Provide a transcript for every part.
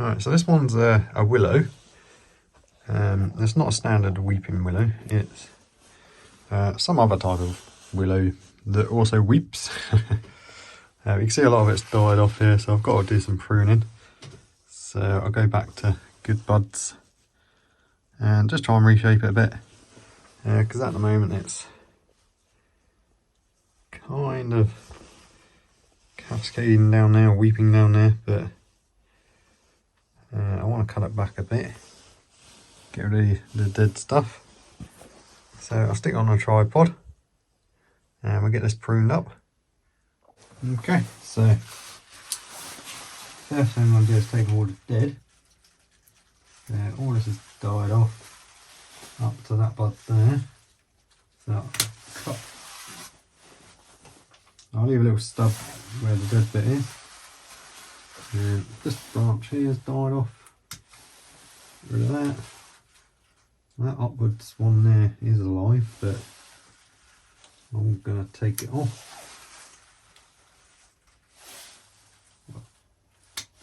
Alright, so this one's a willow. It's not a standard weeping willow, it's some other type of willow that also weeps. You can see a lot of it's died off here, so I've got to do some pruning. So I'll go back to good buds and just try and reshape it a bit, because at the moment it's kind of cascading down there, weeping down there, but I want to cut it back a bit, get rid of the dead stuff. So I'll stick it on a tripod and we'll get this pruned up. Okay, so first thing I'm going to do is take all the dead. All this has died off up to that bud there. So I'll leave a little stub where the dead bit is. And this branch here has died off. Get rid of that. That upwards one there is alive, but I'm going to take it off.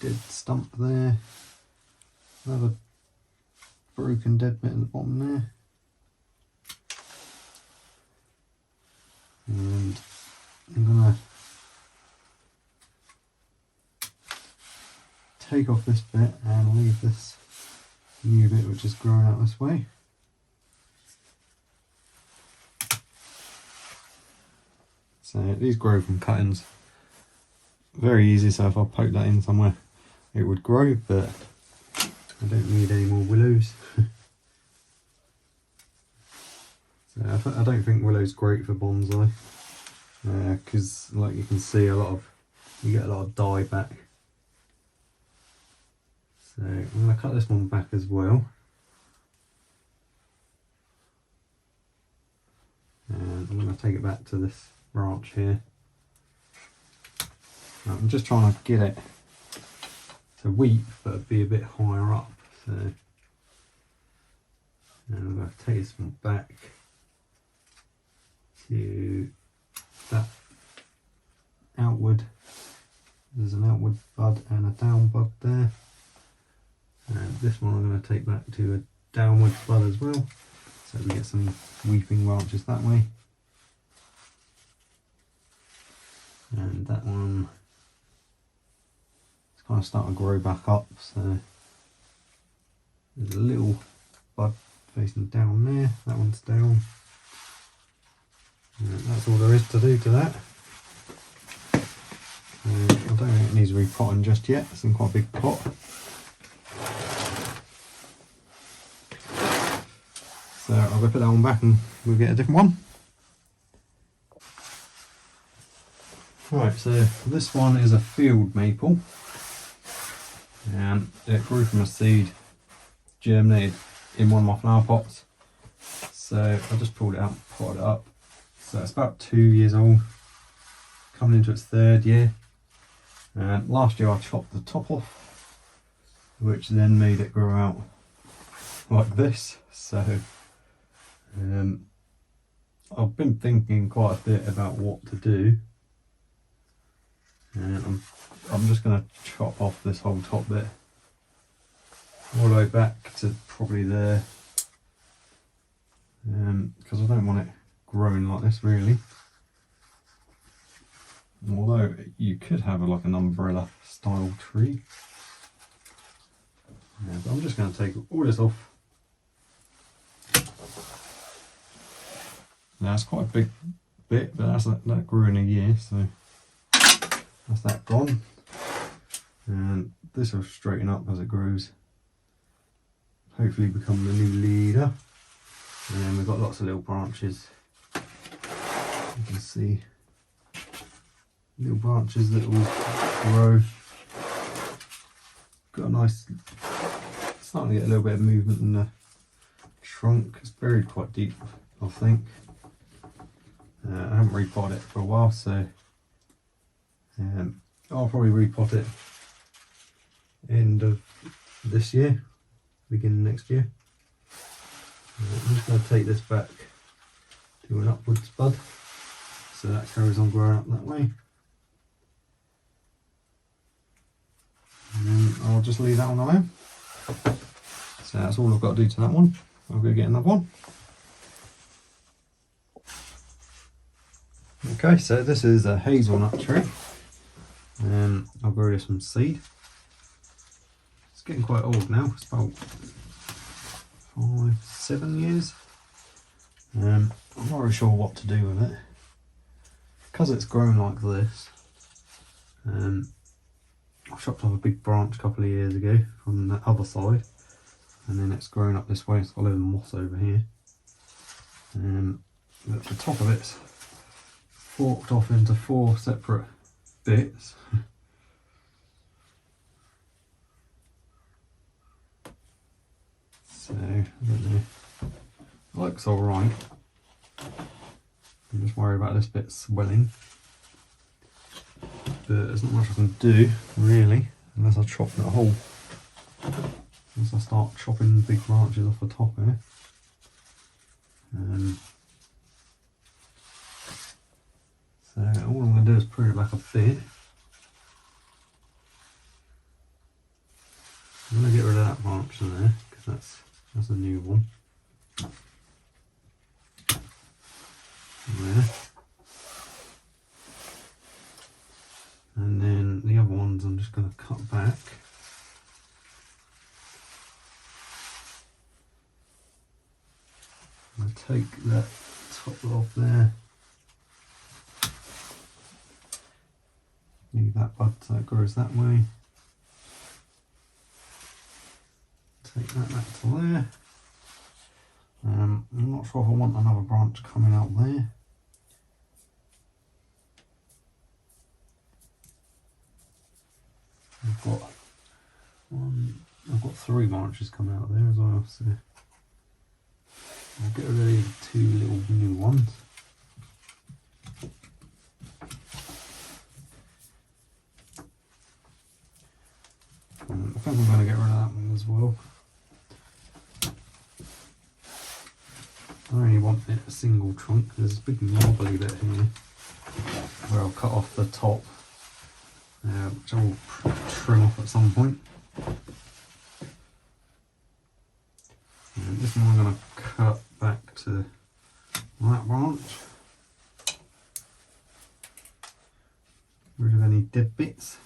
Dead stump there. Another broken dead bit at the bottom there. And I'm going to take off this bit and leave this new bit which is growing out this way. So these grow from cuttings. Very easy, so if I poke that in somewhere it would grow, but I don't need any more willows. So I don't think willow's great for bonsai, because like you can see you get a lot of dye back. So I'm going to cut this one back as well. And I'm going to take it back to this branch here. I'm just trying to get it to weep but be a bit higher up. So and I'm going to take this one back to that outward. There's an outward bud and a down bud there. And this one I'm going to take back to a downward bud as well, so we get some weeping branches that way. And that one is kind of starting to grow back up, so there's a little bud facing down there, that one's down. And that's all there is to do to that. I don't think it needs repotting just yet, it's in quite a big pot. So I'll go put that one back and we'll get a different one. Right, so this one is a field maple, and it grew from a seed, germinated in one of my flower pots. So I just pulled it out and potted it up. So it's about 2 years old, coming into its 3rd year. And last year I chopped the top off, which then made it grow out like this. So I've been thinking quite a bit about what to do. And I'm just going to chop off this whole top bit all the way back to probably there, because I don't want it growing like this really. Although you could have like an umbrella style tree. Yeah, but I'm just going to take all this off. Now it's quite a big bit, but that grew in a year, so that's that gone. And this will straighten up as it grows. Hopefully become the new leader. And then we've got lots of little branches. You can see little branches that will grow. Got a nice, starting to get a little bit of movement in the trunk. It's buried quite deep, I think. I haven't repotted it for a while, so I'll probably repot it end of this year, beginning next year. I'm just going to take this back to an upwards bud, so that carries on growing up that way. And then I'll I'll just leave that one alone. So that's all I've got to do to that one. I'll go get another one. Okay, so this is a hazelnut tree. I'll grow this from seed. It's getting quite old now. It's about 5-7 years. I'm not really sure what to do with it. Because it's grown like this, I chopped off a big branch a couple of years ago from the other side, and then it's grown up this way. It's got a little moss over here. But the top of it's forked off into 4 separate bits. So, I don't know. It looks alright. I'm just worried about this bit swelling. But there's not much I can do, really, unless I chop that hole. Unless I start chopping big branches off the top here. So all I'm going to do is prune it back a bit. I'm going to get rid of that branch in there, because that's a new one. There. And then the other ones I'm just going to cut back. I'm going to take that top off there. Leave that bud so it grows that way. Take that back to there. I'm not sure if I want another branch coming out there. I've got 3 branches coming out there as well, so I'll get rid of these 2 little new ones. I think I'm going to get rid of that one as well. I only want a single trunk. There's a big knobbly bit here where I'll cut off the top, which I will trim off at some point. And this one I'm going to cut back to that branch. Rid of any dead bits.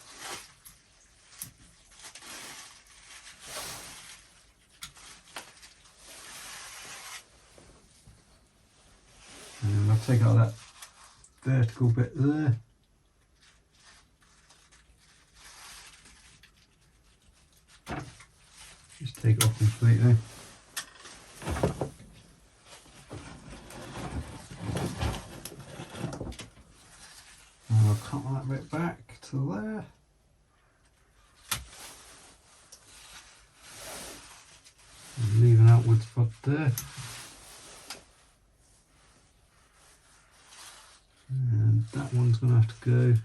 And I'll take out that vertical bit there. Just take it off completely. And I'll cut that bit back to there. And leave an outwards bud there. And that one's going to have to go.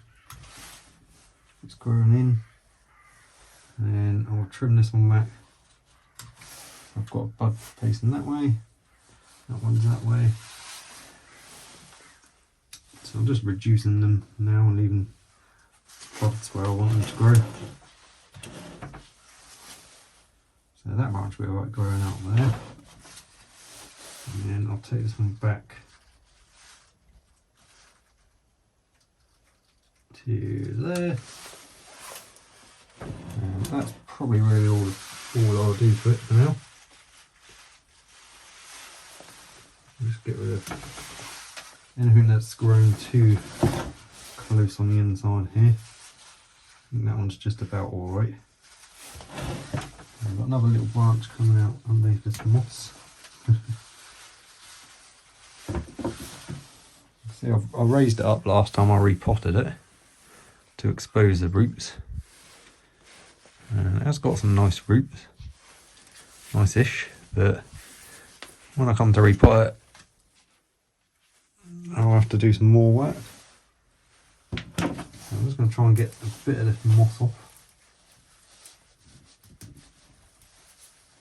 It's growing in. And I'll trim this one back. I've got a bud facing that way. That one's that way. So I'm just reducing them now and leaving buds where I want them to grow. So that branch will be right growing out there. And then I'll take this one back to there. And that's probably really all I'll do to it for now. Just get rid of anything that's grown too close on the inside here. I think that one's just about alright. I've got another little branch coming out underneath this moss. See, I raised it up last time I repotted it to expose the roots. And it has got some nice roots, nice-ish, but when I come to repot it, I'll have to do some more work. So I'm just going to try and get a bit of this moss off.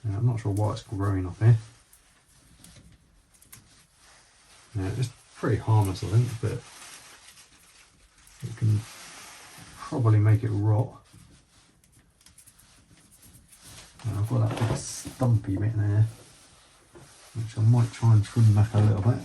I'm not sure why it's growing up here. Yeah, it's pretty harmless, I think, but it can probably make it rot. I've got that big stumpy bit there, which I might try and trim back a little bit.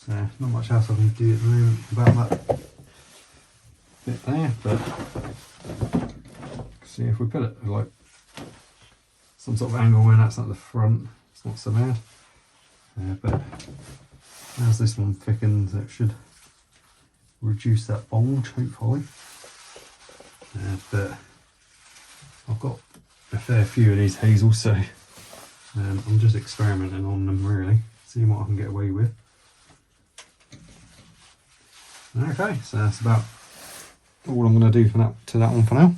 So not much else I can do at the moment about that bit there, but see if we put it like some sort of angle when that's at the front, it's not so bad. But as this one thickens, it should reduce that bulge hopefully. But I've got a fair few of these hazels, so I'm just experimenting on them really, seeing what I can get away with. Okay, so that's about all I'm going to do for that one for now.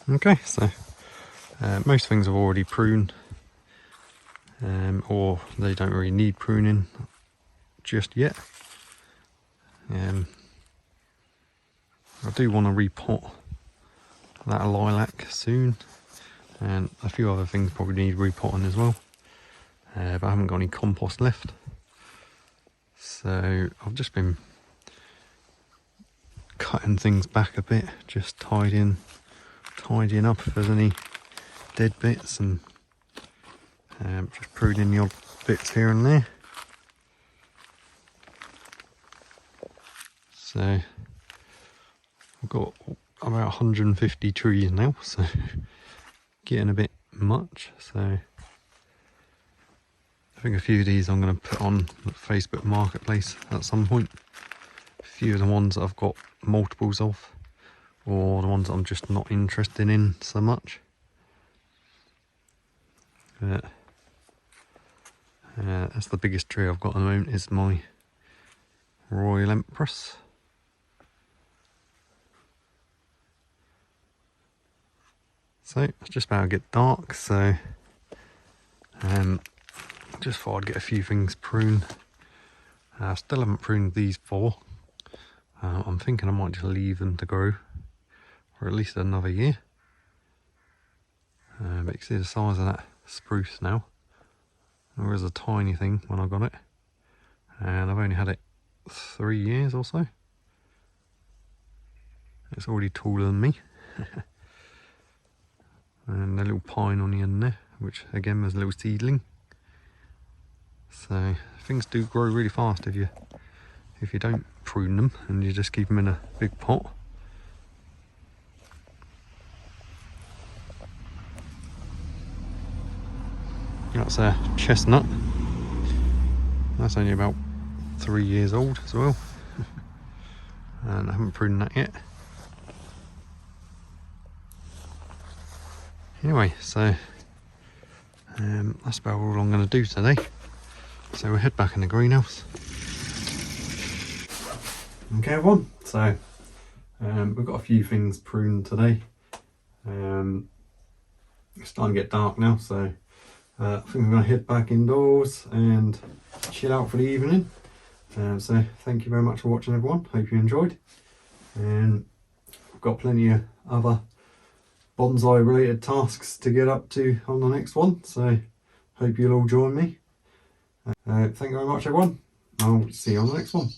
Okay, so most things I've already pruned, or they don't really need pruning just yet. I do want to repot that lilac soon, and a few other things probably need repotting as well. But I haven't got any compost left, so I've just been cutting things back a bit, just tidying up if there's any dead bits, and just pruning the odd bits here and there. So I've got about 150 trees now, so getting a bit much. So I think a few of these I'm going to put on the Facebook Marketplace at some point. A few of the ones that I've got multiples of, or the ones that I'm just not interested in so much. But that's the biggest tree I've got at the moment, is my Royal Empress. So it's just about to get dark, so just thought I'd get a few things pruned. I still haven't pruned these four. I'm thinking I might just leave them to grow for at least another year. But you can see the size of that spruce now. It was a tiny thing when I got it, and I've only had it 3 years or so. It's already taller than me. And a little pine on the end there, which again was a little seedling. So things do grow really fast if you don't prune them and you just keep them in a big pot. That's a chestnut. That's only about 3 years old as well. And I haven't pruned that yet. Anyway, so that's about all I'm going to do today. So we'll head back in the greenhouse. Okay everyone, so we've got a few things pruned today. It's starting to get dark now, so I think we're going to head back indoors and chill out for the evening. So thank you very much for watching everyone, hope you enjoyed. And I've got plenty of other bonsai related tasks to get up to on the next one, so hope you'll all join me. Thank you very much everyone, I'll see you on the next one.